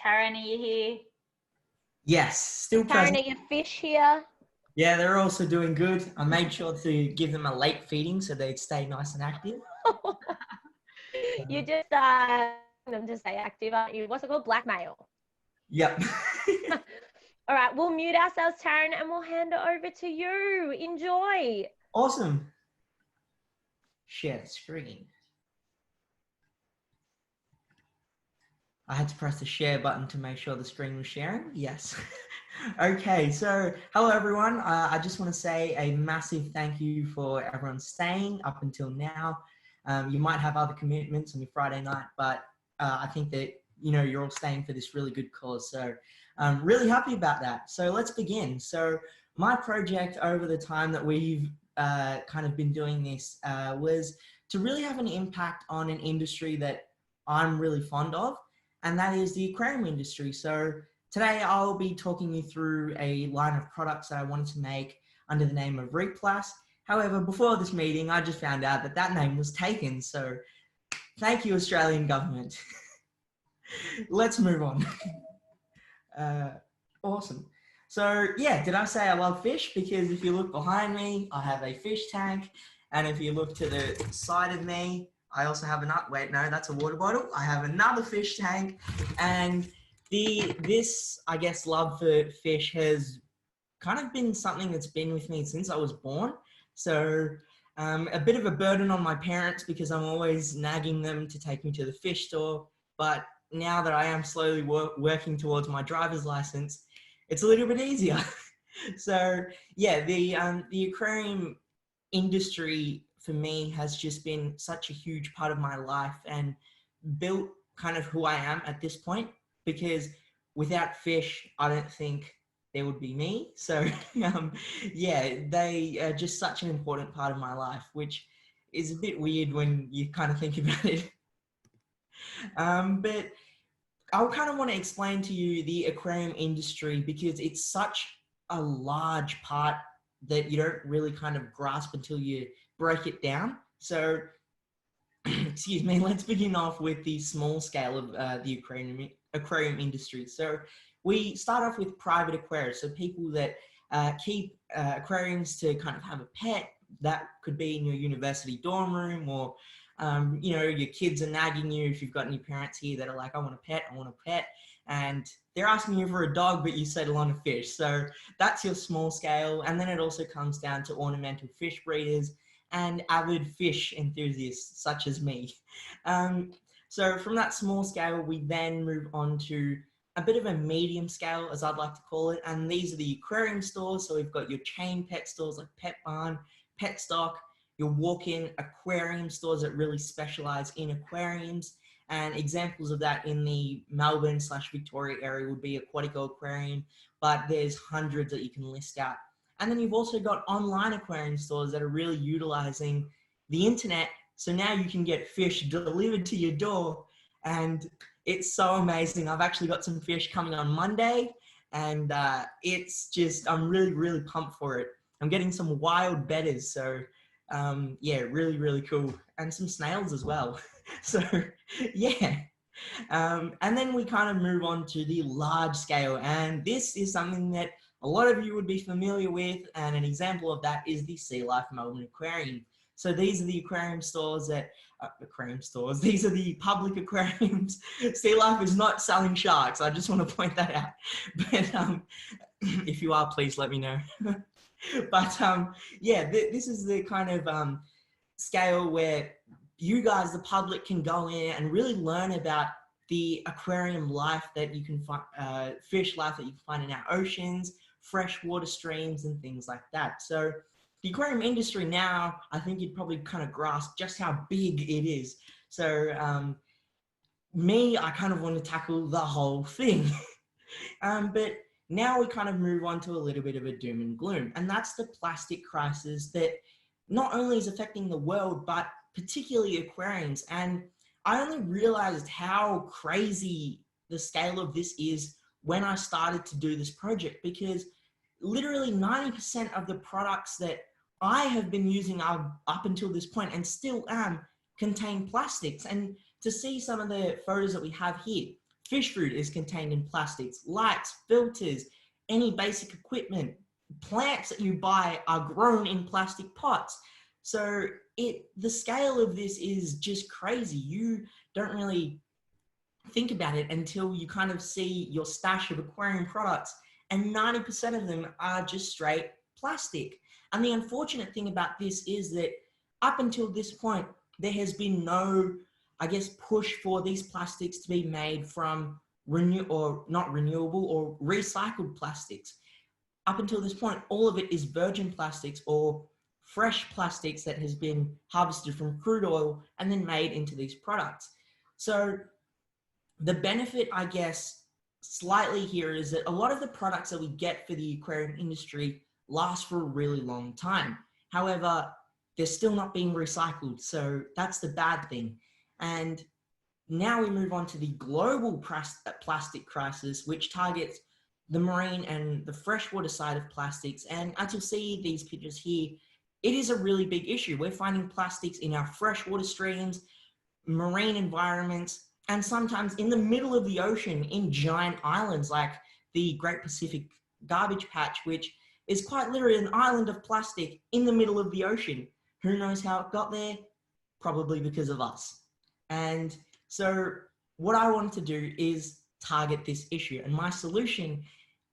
Tarun, are you here? Yes, still Tarun, present. are your fish here? Yeah, they're also doing good. I made sure to give them a late feeding so they'd stay nice and active. You just them to stay active, aren't you? What's it called? Blackmail. Yep. All right, we'll mute ourselves, Tarun, and we'll hand it over to you. Enjoy. Awesome. Share the screen. I had to press the share button to make sure the screen was sharing. Yes. Okay, so hello everyone. I just want to say a massive thank you for everyone staying up until now. You might have other commitments on your Friday night, but I think that you're all staying for this really good cause. So I'm really happy about that. So let's begin. So my project over the time that we've kind of been doing this was to really have an impact on an industry that I'm really fond of, and that is the aquarium industry. So today I'll be talking you through a line of products that I wanted to make under the name of Replast. However, before this meeting, I just found out that that name was taken. So thank you, Australian government. Let's move on. Awesome. So yeah, did I say I love fish? Because if you look behind me, I have a fish tank. And if you look to the side of me, I also have wait, no, that's a water bottle. I have another fish tank. And this, I guess, love for fish has kind of been something that's been with me since I was born. So a bit of a burden on my parents because I'm always nagging them to take me to the fish store. But now that I am slowly working towards my driver's license, it's a little bit easier. So yeah, the aquarium industry for me has just been such a huge part of my life and built kind of who I am at this point, because without fish, I don't think there would be me. So yeah, they are just such an important part of my life, which is a bit weird when you kind of think about it. But I kind of want to explain to you the aquarium industry because it's such a large part that you don't really kind of grasp until you break it down. So, excuse me, let's begin off with the small scale of the aquarium industry. So we start off with private aquariums. So people that keep aquariums to kind of have a pet. That could be in your university dorm room, or your kids are nagging you if you've got any parents here that are like, I want a pet, and they're asking you for a dog, but you settle on a fish. So that's your small scale. And then it also comes down to ornamental fish breeders and avid fish enthusiasts such as me. So from that small scale, we then move on to a bit of a medium scale, as I'd like to call it. And these are the aquarium stores. So we've got your chain pet stores like Pet Barn, Pet Stock, your walk-in aquarium stores that really specialize in aquariums. And examples of that in the Melbourne/Victoria area would be Aquatico Aquarium, but there's hundreds that you can list out. And then you've also got online aquarium stores that are really utilizing the internet. So now you can get fish delivered to your door, and it's so amazing. I've actually got some fish coming on Monday, and it's just, I'm really, really pumped for it. I'm getting some wild betters. So yeah, really, really cool. And some snails as well. So yeah. And then we kind of move on to the large scale. And this is something that a lot of you would be familiar with. And an example of that is the Sea Life Melbourne Aquarium. So these are the aquarium stores that, these are the public aquariums. Sea Life is not selling sharks. I just want to point that out. But if you are, please let me know. But yeah, this is the kind of scale where you guys, the public, can go in and really learn about the aquarium life that you can find, fish life that you can find in our oceans, freshwater streams, and things like that. So the aquarium industry now, I think you'd probably kind of grasp just how big it is. So I kind of want to tackle the whole thing. But now we kind of move on to a little bit of a doom and gloom, and that's the plastic crisis that not only is affecting the world, but particularly aquariums. And I only realized how crazy the scale of this is when I started to do this project, because literally 90% of the products that I have been using up until this point, and still am, contain plastics. And to see some of the photos that we have here, Fish food is contained in plastics. Lights, filters, any basic equipment, plants that you buy are grown in plastic pots. So the scale of this is just crazy. You don't really think about it until you kind of see your stash of aquarium products, and 90% of them are just straight plastic. And the unfortunate thing about this is that up until this point, there has been no, I guess, push for these plastics to be made from not renewable or recycled plastics. Up until this point, all of it is virgin plastics or fresh plastics that has been harvested from crude oil and then made into these products. So the benefit, I guess, slightly here is that a lot of the products that we get for the aquarium industry last for a really long time. However, they're still not being recycled. So that's the bad thing. And now we move on to the global plastic crisis, which targets the marine and the freshwater side of plastics. And as you'll see these pictures here, it is a really big issue. We're finding plastics in our freshwater streams, marine environments, and sometimes in the middle of the ocean in giant islands like the Great Pacific Garbage Patch, which is quite literally an island of plastic in the middle of the ocean. Who knows how it got there? Probably because of us. And so what I wanted to do is target this issue. And my solution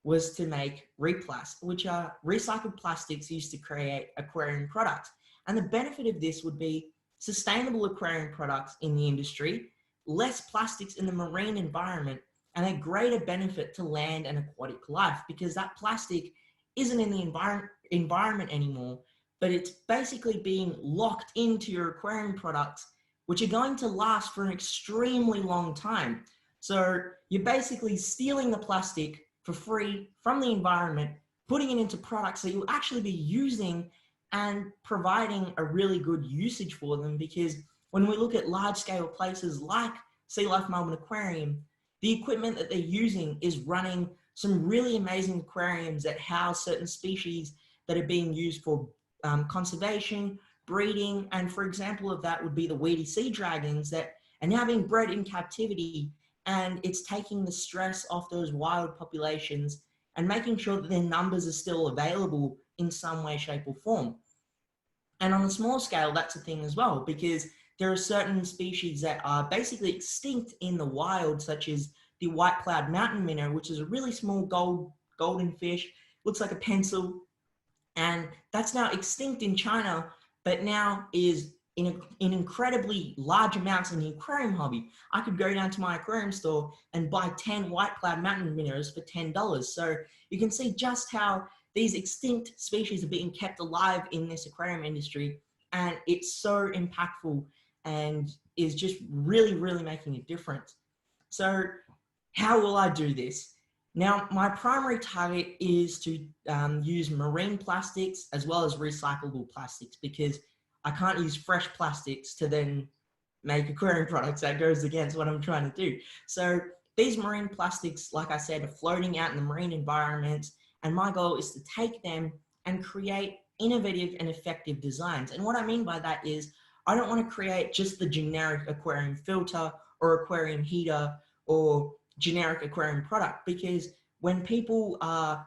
was to make Replast, which are recycled plastics used to create aquarium products. And the benefit of this would be sustainable aquarium products in the industry, less plastics in the marine environment, and a greater benefit to land and aquatic life, because that plastic isn't in the environment anymore, but it's basically being locked into your aquarium products, which are going to last for an extremely long time. So you're basically stealing the plastic for free from the environment, putting it into products that you'll actually be using and providing a really good usage for them. Because when we look at large scale places like Sea Life Melbourne Aquarium, the equipment that they're using is running some really amazing aquariums that house certain species that are being used for conservation, breeding, and for example of that would be the weedy sea dragons that are now being bred in captivity, and it's taking the stress off those wild populations and making sure that their numbers are still available in some way, shape, or form. And on a small scale, that's a thing as well, because there are certain species that are basically extinct in the wild, such as the white cloud mountain minnow, which is a really small golden fish, looks like a pencil, and that's now extinct in China, but now is in incredibly large amounts in the aquarium hobby. I could go down to my aquarium store and buy 10 white cloud mountain minnows for $10. So you can see just how these extinct species are being kept alive in this aquarium industry, and it's so impactful and is just really, really making a difference. So how will I do this? Now, my primary target is to use marine plastics as well as recyclable plastics, because I can't use fresh plastics to then make aquarium products. That goes against what I'm trying to do. So these marine plastics, like I said, are floating out in the marine environment, and my goal is to take them and create innovative and effective designs. And what I mean by that is I don't want to create just the generic aquarium filter or aquarium heater or generic aquarium product, because when people are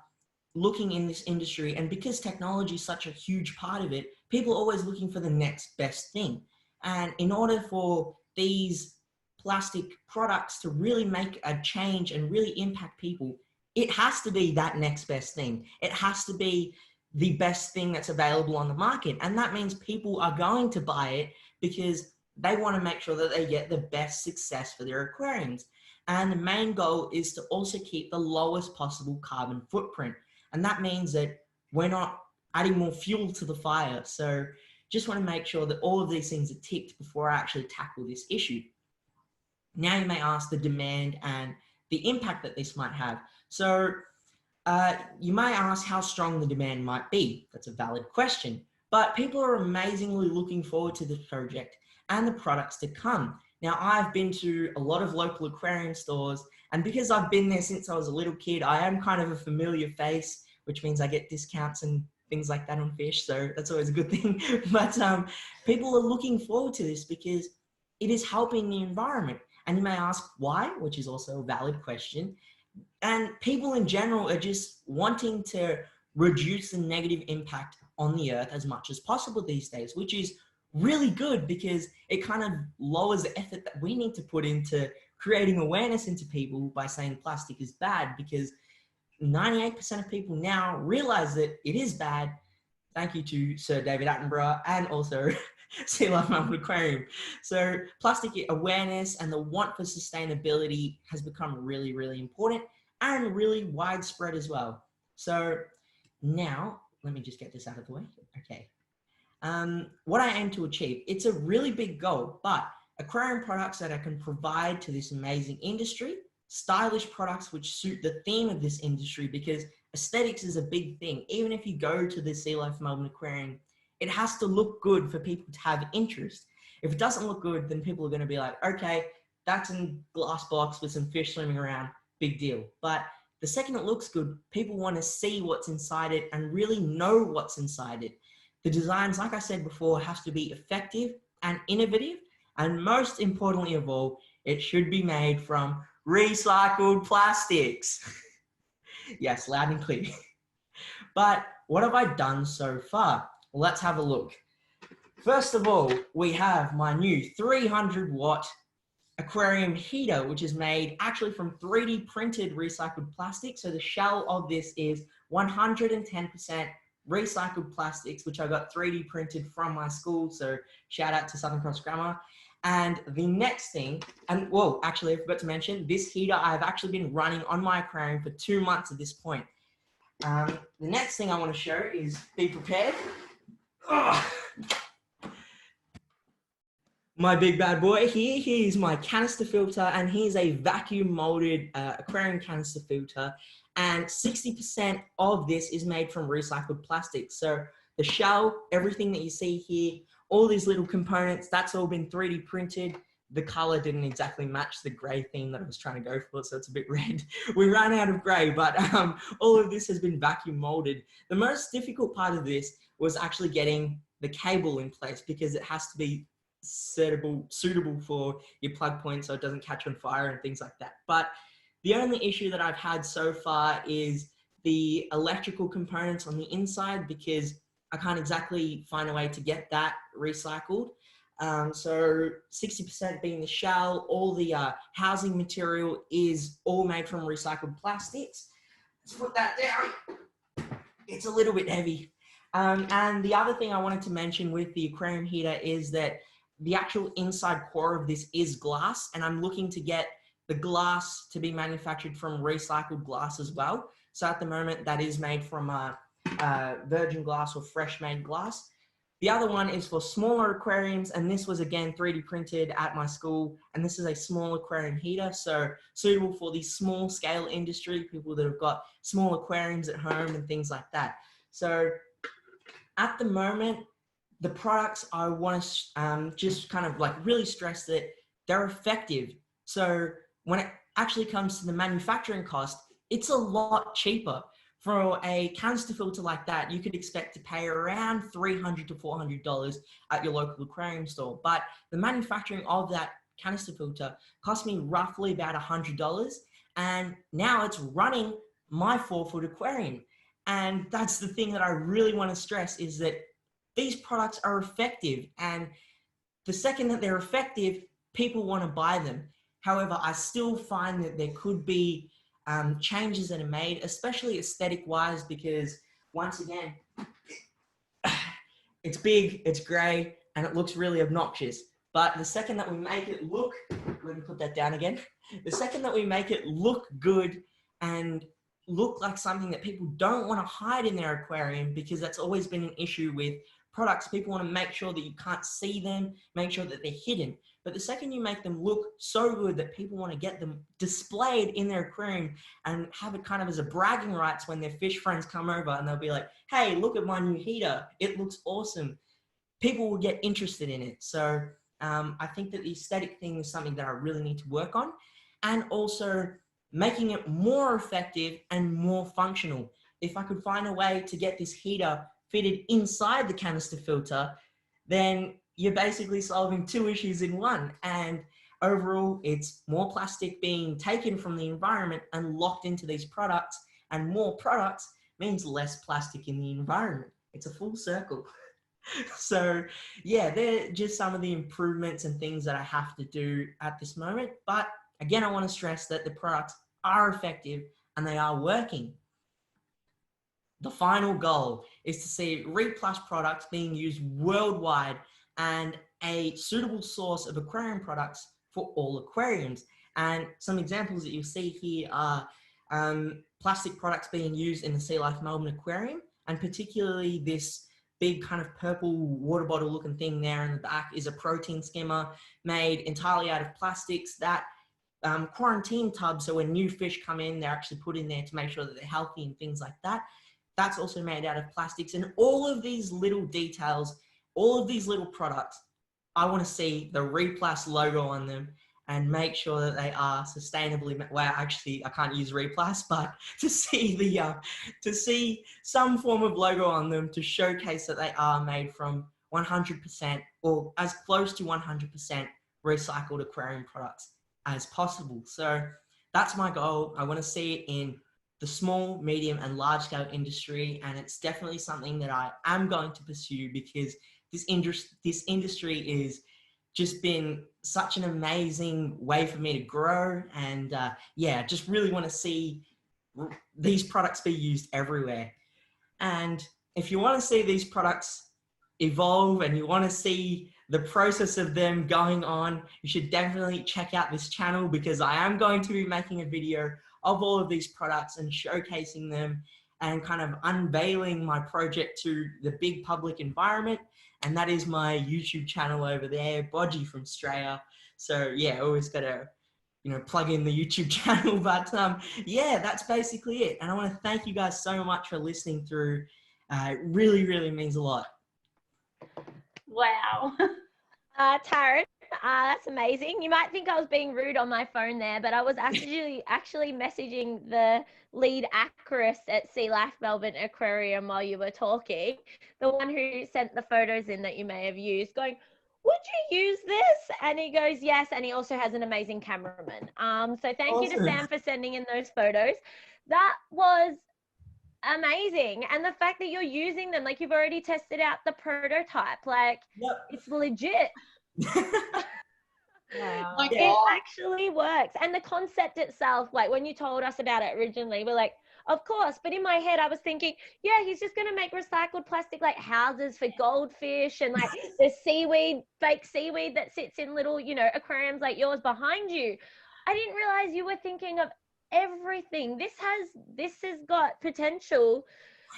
looking in this industry, and because technology is such a huge part of it, people are always looking for the next best thing. And in order for these plastic products to really make a change and really impact people, it has to be that next best thing. It has to be the best thing that's available on the market. And that means people are going to buy it because they want to make sure that they get the best success for their aquariums. And the main goal is to also keep the lowest possible carbon footprint. And that means that we're not adding more fuel to the fire. So just want to make sure that all of these things are ticked before I actually tackle this issue. Now you may ask the demand and the impact that this might have. So you may ask how strong the demand might be. That's a valid question. But people are amazingly looking forward to this project and the products to come. Now, I've been to a lot of local aquarium stores, and because I've been there since I was a little kid, I am kind of a familiar face, which means I get discounts and things like that on fish. So that's always a good thing. But people are looking forward to this because it is helping the environment. And you may ask why, which is also a valid question. And people in general are just wanting to reduce the negative impact on the earth as much as possible these days, which is really good because it kind of lowers the effort that we need to put into creating awareness into people by saying plastic is bad, because 98% of people now realize that it is bad. Thank you to Sir David Attenborough and also Sea Life Melbourne Aquarium. So plastic awareness and the want for sustainability has become really, really important and really widespread as well. So now, let me just get this out of the way. Okay. What I aim to achieve, it's a really big goal, but aquarium products that I can provide to this amazing industry, stylish products which suit the theme of this industry, because aesthetics is a big thing. Even if you go to the Sea Life Melbourne Aquarium, it has to look good for people to have interest. If it doesn't look good, then people are going to be like, okay, that's a glass box with some fish swimming around, big deal. But the second it looks good, people want to see what's inside it and really know what's inside it. The designs, like I said before, have to be effective and innovative. And most importantly of all, it should be made from recycled plastics. Yes, loud and clear. But what have I done so far? Well, let's have a look. First of all, we have my new 300-watt aquarium heater, which is made actually from 3D printed recycled plastic. So the shell of this is 110% recycled plastics, which I got 3D printed from my school. So shout out to Southern Cross Grammar. And the next thing, and well, actually I forgot to mention, this heater I've actually been running on my aquarium for 2 months at this point. The next thing I want to show is, be prepared. My big bad boy here, here's my canister filter, and here's a vacuum molded aquarium canister filter. And 60% of this is made from recycled plastic. So the shell, everything that you see here, all these little components, that's all been 3D printed. The color didn't exactly match the gray theme that I was trying to go for, so it's a bit red. We ran out of gray, but all of this has been vacuum molded. The most difficult part of this was actually getting the cable in place, because it has to be suitable for your plug point so it doesn't catch on fire and things like that. But the only issue that I've had so far is the electrical components on the inside, because I can't exactly find a way to get that recycled. So 60% being the shell, all the housing material is all made from recycled plastics. Let's put that down. It's a little bit heavy. And the other thing I wanted to mention with the aquarium heater is that the actual inside core of this is glass, and I'm looking to get the glass to be manufactured from recycled glass as well. So at the moment that is made from virgin glass or fresh made glass. The other one is for smaller aquariums, and this was again 3D printed at my school, and this is a small aquarium heater, so suitable for the small scale industry, people that have got small aquariums at home and things like that. So at the moment, the products I want to just kind of like really stress that they're effective. So when it actually comes to the manufacturing cost, it's a lot cheaper. For a canister filter like that, you could expect to pay around $300 to $400 at your local aquarium store. But the manufacturing of that canister filter cost me roughly about $100. And now it's running my 4-foot aquarium. And that's the thing that I really want to stress, is that these products are effective. And the second that they're effective, people want to buy them. However, I still find that there could be changes that are made, especially aesthetic wise, because once again, it's big, it's gray, and it looks really obnoxious. But the second that we make it look, let me put that down again. The second that we make it look good and look like something that people don't want to hide in their aquarium, because that's always been an issue with products. People want to make sure that you can't see them, make sure that they're hidden. But the second you make them look so good that people want to get them displayed in their aquarium and have it kind of as a bragging rights when their fish friends come over and they'll be like, hey, look at my new heater, it looks awesome, people will get interested in it. So I think that the aesthetic thing is something that I really need to work on, and also making it more effective and more functional. If I could find a way to get this heater fitted inside the canister filter, then you're basically solving 2 issues in one. And overall, it's more plastic being taken from the environment and locked into these products, and more products means less plastic in the environment. It's a full circle. So yeah, they're just some of the improvements and things that I have to do at this moment. But again, I want to stress that the products are effective and they are working. The final goal is to see RePlus products being used worldwide and a suitable source of aquarium products for all aquariums. And some examples that you'll see here are plastic products being used in the Sea Life Melbourne Aquarium, and particularly this big kind of purple water bottle looking thing there in the back is a protein skimmer made entirely out of plastics. That quarantine tub, so when new fish come in, they're actually put in there to make sure that they're healthy and things like that. That's also made out of plastics. And all of these little details, all of these little products, I want to see the RePlus logo on them and make sure that they are sustainably, well, actually I can't use RePlus, but to see some form of logo on them to showcase that they are made from 100% or as close to 100% recycled aquarium products as possible. So that's my goal. I want to see it in the small, medium and large scale industry, and it's definitely something that I am going to pursue, because this industry is just been such an amazing way for me to grow. And yeah, just really want to see these products be used everywhere. And if you want to see these products evolve and you want to see the process of them going on, you should definitely check out this channel, because I am going to be making a video of all of these products and showcasing them and kind of unveiling my project to the big public environment. And that is my YouTube channel over there, Bodgy from Australia. So yeah, always got to, plug in the YouTube channel. But yeah, that's basically it. And I want to thank you guys so much for listening through. It really, really means a lot. Wow. Tarun, that's amazing. You might think I was being rude on my phone there, but I was actually messaging the lead aquarist at Sea Life Melbourne Aquarium while you were talking, the one who sent the photos in that you may have used, going, would you use this? And he goes, yes. And he also has an amazing cameraman. So thank you to Sam for sending in those photos. That was amazing. And the fact that you're using them, like you've already tested out the prototype, like it's legit. Wow. Like it actually works. And the concept itself, like when you told us about it originally, we're like, of course. But in my head, I was thinking, yeah, he's just going to make recycled plastic like houses for goldfish and like the seaweed, fake seaweed that sits in little, aquariums like yours behind you. I didn't realize you were thinking of everything. This has got potential.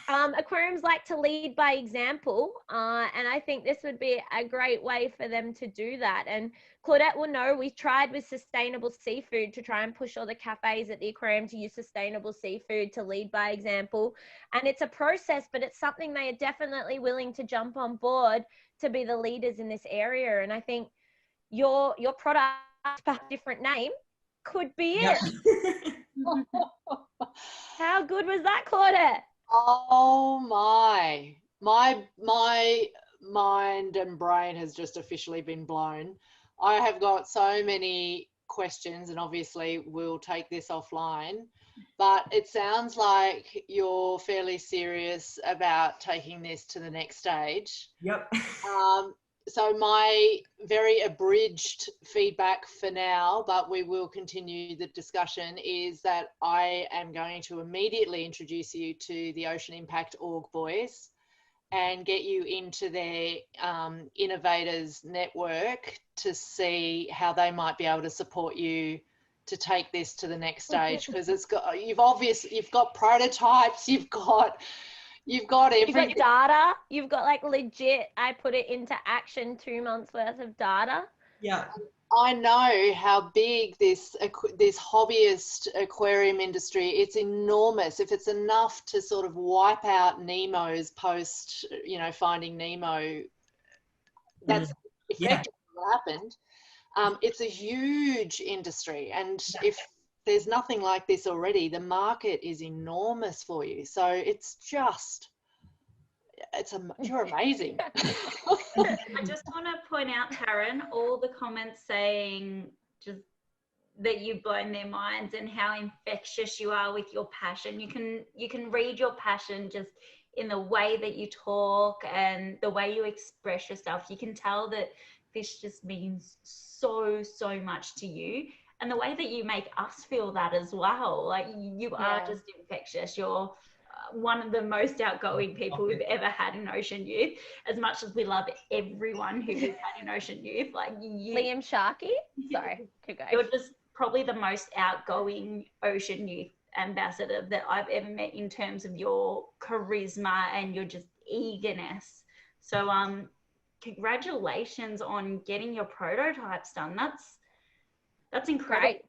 Aquariums like to lead by example, and I think this would be a great way for them to do that. And Claudette will know we tried with sustainable seafood to try and push all the cafes at the aquarium to use sustainable seafood to lead by example. And it's a process, but it's something they are definitely willing to jump on board to be the leaders in this area. And I think your product, perhaps a different name, could be it. How good was that, Claudette? Oh my mind and brain has just officially been blown. I have got so many questions, and obviously we'll take this offline, but it sounds like you're fairly serious about taking this to the next stage. Yep. So my very abridged feedback for now, but we will continue the discussion, is that I am going to immediately introduce you to the Ocean Impact Org boys and get you into their innovators network to see how they might be able to support you to take this to the next stage, because you've got prototypes, you've got everything. You've got data. You've got like legit, I put it into action, 2 months worth of data. Yeah. I know how big this hobbyist aquarium industry, it's enormous. If it's enough to sort of wipe out Nemo's post, Finding Nemo, that's effectively what happened. It's a huge industry. And if there's nothing like this already, the market is enormous for you. So you're amazing. I just want to point out, Tarun, all the comments saying just that you've blown their minds, and how infectious you are with your passion. You can read your passion just in the way that you talk and the way you express yourself. You can tell that fish just means so much to you, and the way that you make us feel that as well. Like, you are just infectious. You're one of the most outgoing people we've ever had in Ocean Youth. As much as we love everyone who we've had in Ocean Youth, like Liam Sharkey, sorry, keep going. You're just probably the most outgoing Ocean Youth ambassador that I've ever met, in terms of your charisma and your just eagerness. So congratulations on getting your prototypes done. That's incredible. Great.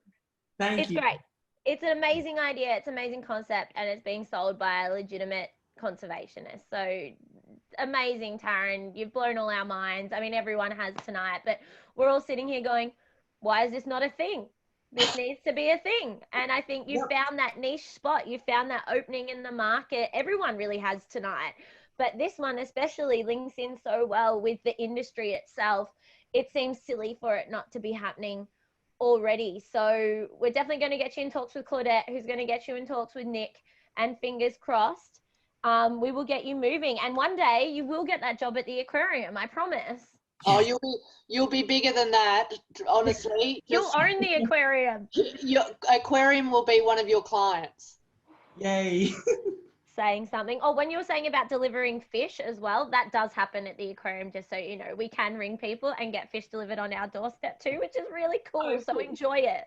Thank you. It's great. It's an amazing idea. It's an amazing concept, and it's being sold by a legitimate conservationist. So amazing, Tarun. You've blown all our minds. I mean, everyone has tonight, but we're all sitting here going, why is this not a thing? This needs to be a thing. And I think you found that niche spot. You found that opening in the market. Everyone really has tonight. But this one especially links in so well with the industry itself. It seems silly for it not to be happening already. So we're definitely going to get you in talks with Claudette, who's going to get you in talks with Nick, and fingers crossed, we will get you moving. And one day you will get that job at the aquarium, I promise. Oh, you'll be bigger than that, honestly. You'll own the aquarium. Your aquarium will be one of your clients. Yay. Saying something. Oh, when you were saying about delivering fish as well, that does happen at the aquarium, just so you know. We can ring people and get fish delivered on our doorstep too, which is really cool. So enjoy it.